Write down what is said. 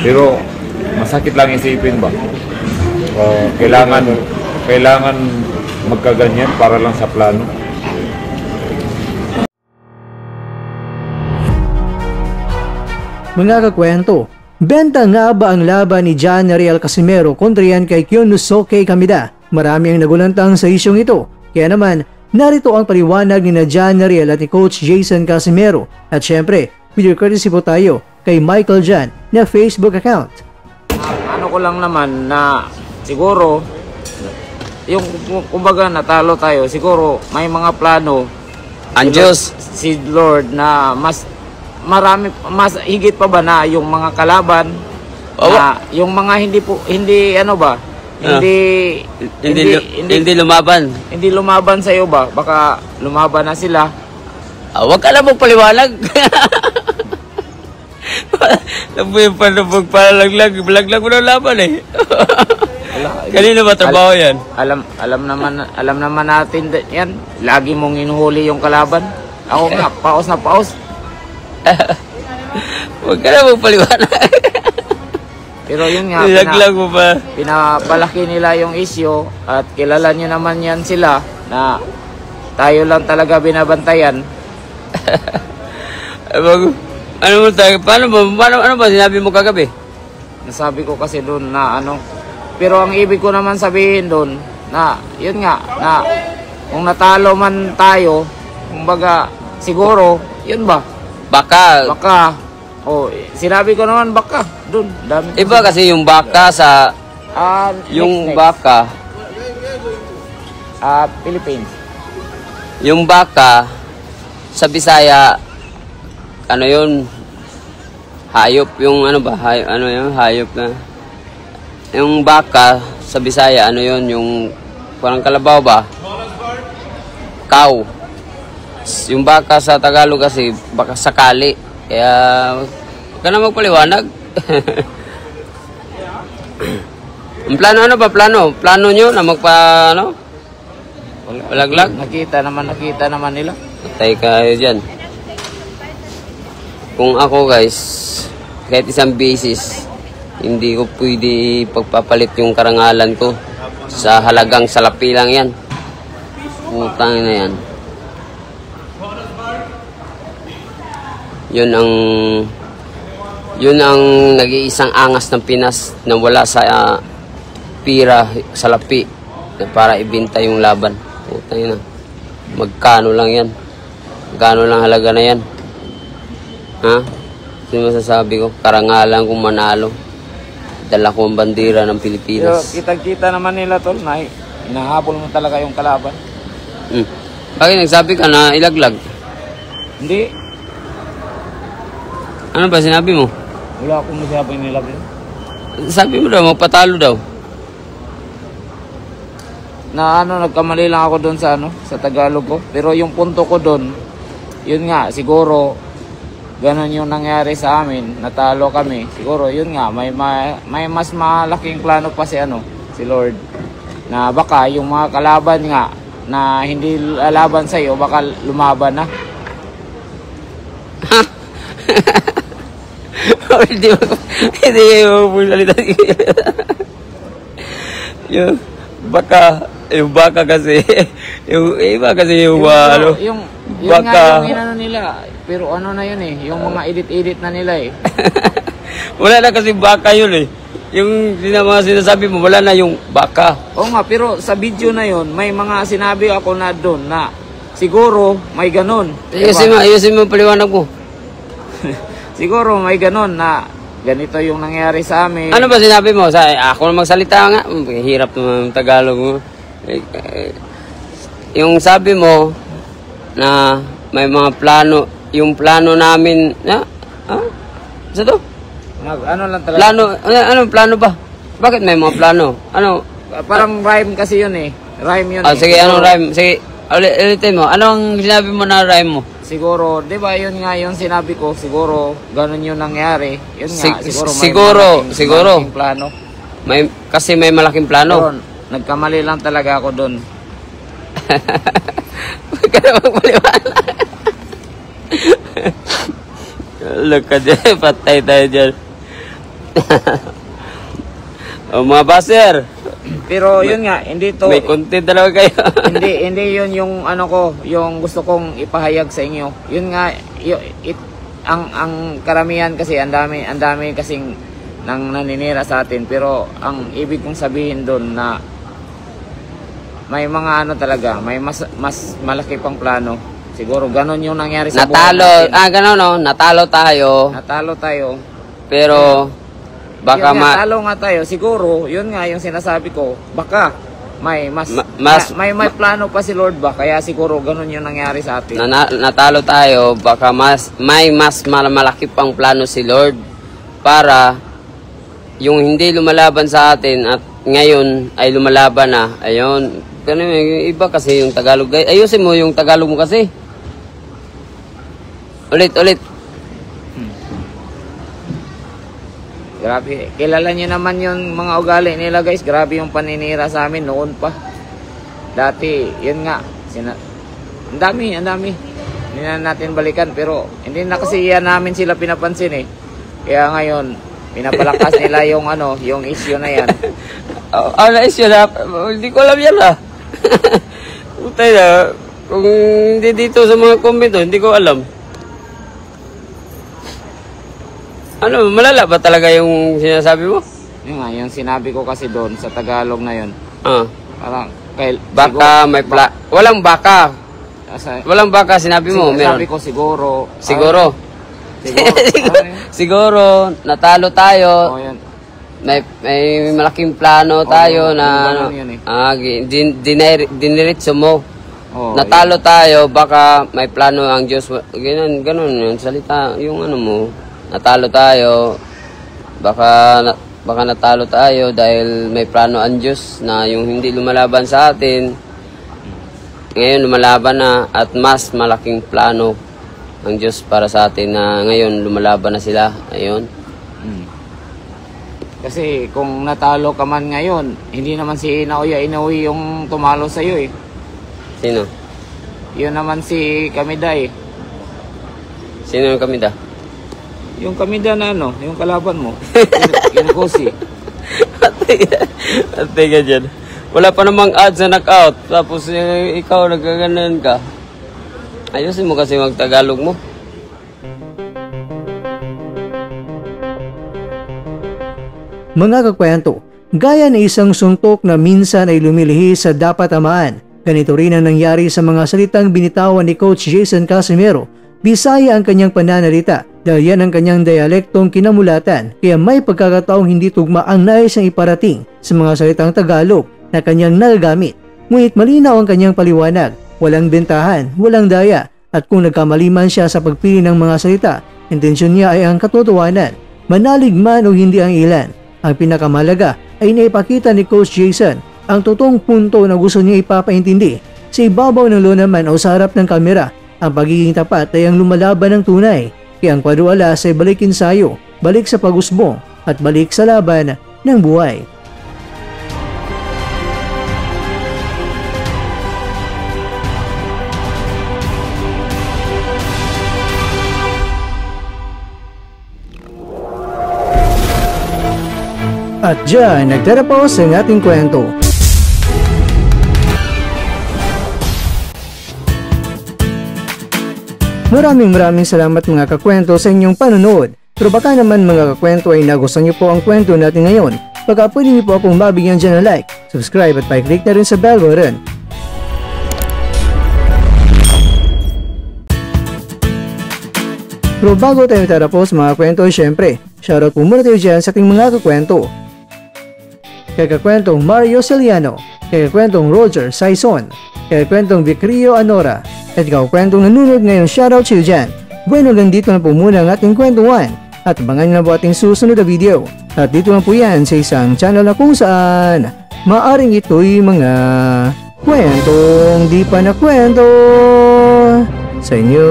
Pero masakit lang isipin ba? Kailangan magkaganyan para lang sa plano. Mga kakwento, benta nga ba ang laban ni John Ariel Casimero kontra yan kay Kyunosuke Kamida? Marami ang nagulantang sa isyong ito. Kaya naman, narito ang paliwanag ni na John Ariel at ni Coach Jason Casimero. At syempre, video courtesy po tayo kay Michael John na Facebook account. Ano ko lang naman na siguro, yung kumbaga natalo tayo, siguro may mga plano ang Diyos, si Lord na mas higit pa ba na yung mga kalaban, na yung mga hindi lumaban sa iyo ba, baka lumaban na sila. Wag ka na magpaliwanag. Palaglag mo ng laban eh. Kanina ba trabaho yan? Alam naman natin yan. Lagi mong inuhuli yung kalaban. Ako nga, paos na paos. Huwag ka na magpaliwanag. Pero yun nga, pinapalaki nila yung issue at kilala nyo naman yan sila na tayo lang talaga binabantayan. Ano ba sinabi mo kagabi? Nasabi ko kasi doon na pero ang ibig ko naman sabihin doon na yun nga, na kung natalo man tayo, kumbaga siguro, yun ba? Baka. Sinabi ko naman baka. Doon, dami. Iba kasi yung baka sa yung baka Philippines. Yung baka sa Bisaya ano yun? Hayop yung hayop na. Yung baka sa Bisaya ano yun? Yung parang kalabaw ba? Cow. Yung baka sa Tagalog kasi baka sakali. Kaya huwag ka na magpaliwanag. Ang plano ba? Plano nyo na palaglag? Nakita naman nila. Patay kayo dyan. Kung ako guys, kahit isang beses, hindi ko pwede pagpapalit yung karangalan ko sa halagang salapi lang yan. Putang na yan. Yun ang nag-iisang angas ng Pinas na wala sa pira, salapi na para ibenta yung laban. Putang na. Magkano lang yan? Magkano lang halaga na yan? Ha? Sino masasabi ko? Karangalan kung manalo. Dala ko ang bandera ng Pilipinas. Pero kitang-kita naman nila tol na hinahabol mo talaga yung kalaban. Bakit nagsabi ka na ilaglag? Hindi. Ano ba sinabi mo? Wala akong masabi nilaglag. Sabi mo daw, magpatalo daw. Na nagkamali lang ako doon sa sa Tagalog ko. Pero yung punto ko doon, yun nga, siguro ganon yung nangyari sa amin, natalo kami. Siguro yun nga, may mas malaking plano pa si Lord. Na baka yung mga kalaban nga na hindi lalaban sa iyo, baka lumaban na. Hindi mo salita. Yung baka kasi yung iba kasi yung baka yung nila, pero na yun yung mga edit na nila wala na kasi baka yun yung mga sinasabi mo wala na yung baka. Oo nga, pero sa video na yun may mga sinabi ako na doon na siguro may ganon. Ayusin mo paliwanag mo. Siguro may ganon na ganito yung nangyari sa amin. Ano ba sinabi mo? Ako na magsalita nga. Hirap naman Tagalog mo. Yung sabi mo na may mga plano, yung plano namin Sa to? Ano lang talaga? Plano ba? Bakit may mga plano? Parang rhyme kasi yun Rhyme yun Sige, anong rhyme? Sige, ulitin mo. Anong sinabi mo na rhyme mo? Siguro, di ba yun nga yung sinabi ko, siguro ganun yung nangyari. Yun nga, siguro malaking plano. Kasi may malaking plano. Pero, nagkamali lang talaga ako doon. Huwag ka na magpaliwala. Look ka dyan, patay tayo dyan. O mga baser, Pero yun nga, hindi to, may content talaga kayo. hindi yun yung ano ko, yung gusto kong ipahayag sa inyo. Yun nga, ang karamihan kasi, ang dami kasing nang naninira sa atin. Pero ang ibig kong sabihin doon na may mga ano talaga, may mas malaki pang plano. Siguro ganon yung nangyari sa buhay natin. Ganon no, natalo tayo. Natalo tayo. Pero baka Yun nga, talo nga tayo. Siguro, yun nga yung sinasabi ko. Baka may may plano pa si Lord ba? Kaya siguro ganun yung nangyari sa atin. Natalo tayo, baka may mas malaki pang plano si Lord para yung hindi lumalaban sa atin at ngayon ay lumalaban na. Ayun, ganun yung iba kasi yung Tagalog. Ayusin mo yung Tagalog mo kasi. Ulit. Grabe. Kilala niyo naman yung mga ugali nila guys. Grabe yung paninira sa amin noon pa. Dati, yun nga. Ang dami. Hindi na natin balikan. Pero hindi na kasi yan namin sila pinapansin eh. Kaya ngayon, pinapalakas nila yung ano, yung issue na yan. Ano issue na? Hindi ko alam yan ah. Utay na. Kung hindi dito sa mga komento, hindi ko alam. Ano, malala ba talaga yung sinasabi mo? Yun nga, yung sinabi ko kasi doon sa Tagalog na yun. Parang, baka may walang baka. Walang baka sinabi mo, meron. Sabi ko siguro. Siguro. Siguro, natalo tayo. Oh, yan. May malaking plano tayo na diniritso mo. Natalo tayo, baka may plano ang Diyos. Ganun yung salita, yung ano mo. Natalo tayo, baka natalo tayo dahil may plano ang Diyos na yung hindi lumalaban sa atin, ngayon lumalaban na at mas malaking plano ang Diyos para sa atin na ngayon lumalaban na sila. Ayun. Kasi kung natalo ka man ngayon, hindi naman si Naoya Inoue yung tumalo sa'yo eh. Sino? Yun naman si Kamida eh. Sino yung Kamida? Yung Kamida na ano, yung kalaban mo. yung Kosi. Ate ka dyan. Wala pa namang ads na knockout. Tapos ikaw nagkaganan ka. Ayusin mo kasi mag-Tagalog mo. Mga kakwento, gaya ng isang suntok na minsan ay lumilihis sa dapat tamaan, ganito rin ang nangyari sa mga salitang binitawan ni Coach Jason Casimero. Bisaya ang kanyang pananalita dahil yan ang kanyang dialektong kinamulatan, kaya may pagkakataong hindi tugma ang nais niyang iparating sa mga salitang Tagalog na kanyang nagagamit. Ngunit malinaw ang kanyang paliwanag, walang bentahan, walang daya, at kung nagkamali man siya sa pagpili ng mga salita, intensyon niya ay ang katotohanan, manalig man o hindi ang ilan. Ang pinakamalaga ay naipakita ni Coach Jason ang totoong punto na gusto niya ipapaintindi. Sa ibabaw ng lona man o sa harap ng kamera, ang pagiging tapat ay ang lumalaban ng tunay. Kaya ang kwado alas ay balik ensayo, balik sa pag-usbong, at balik sa laban ng buhay. At dyan, nagtatapos ang ating kwento. Maraming salamat mga kakwento sa inyong panonood. Pero baka naman mga kakwento ay nagustuhan niyo po ang kwento natin ngayon. Baka pwede niyo po akong mabigyan dyan ng like, subscribe at pa-click na rin sa bell button. Pero bago tayo tatapos mga kwento, syempre, shoutout po muna tayo dyan sa ating mga kakwento. Kay kakwentong Mario Celiano, kay kakwentong Roger Saison, kay kakwentong Vicrio Anora, at kakwentong nanonood ngayon, shoutout sa iyo dyan. Bueno, hanggang dito na po muna ang ating kwentuhan at abangan nyo na po ating susunod na video. At dito na po yan sa isang channel na kung saan maaring ito'y mga kwentong di pa na kwento sa inyo.